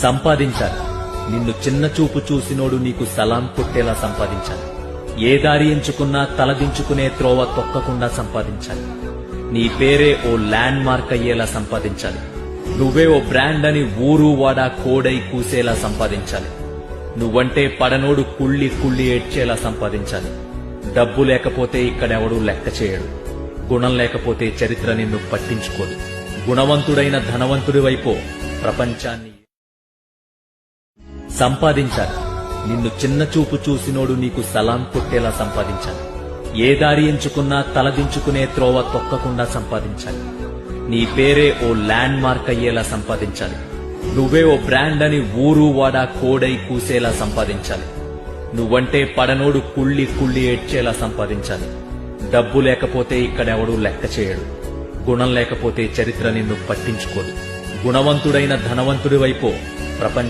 సంపాదించాలి. నిన్ను చిన్న చూపు చూసినోడు నీకు సలాం కొట్టేలా సంపాదించాలి. ఏ దారి ఎంచుకున్నా తలదించుకునే త్రోవ తొక్కకుండా సంపాదించాలి. నీ పేరే ఓ ల్యాండ్ మార్క్ అయ్యేలా సంపాదించాలి. నువ్వే ఓ బ్రాండ్ అని ఊరు వాడా కోడై కూసేలా సంపాదించాలి. నువ్వంటే పడనోడు కుళ్ళి కుళ్ళి ఏడ్చేలా సంపాదించాలి. డబ్బు లేకపోతే ఇక్కడెవడూ లెక్క చేయడు. గుణం లేకపోతే చరిత్ర నిన్ను పట్టించుకోదు. గుణవంతుడైన ధనవంతుడి వైపో ప్రపంచాన్ని సంపాదించాలి. నిన్ను చిన్న చూపు చూసినోడు నీకు సలాం కొట్టేలా సంపాదించాలి. ఏ దారి ఎంచుకున్నా తలదించుకునే త్రోవ తొక్కకుండా సంపాదించాలి. నీ పేరే ఓ ల్యాండ్ మార్క్ అయ్యేలా సంపాదించాలి. నువ్వే ఓ బ్రాండ్ అని ఊరు వాడా కోడై కూసేలా సంపాదించాలి. నువ్వంటే పడనోడు కుళ్ళి కుళ్ళి ఏడ్చేలా సంపాదించాలి. డబ్బు లేకపోతే ఇక్కడెవడూ లెక్క చేయడు. గుణం లేకపోతే చరిత్ర నిన్ను పట్టించుకోదు. గుణవంతుడైన ధనవంతుడి వైపో ప్రపంచ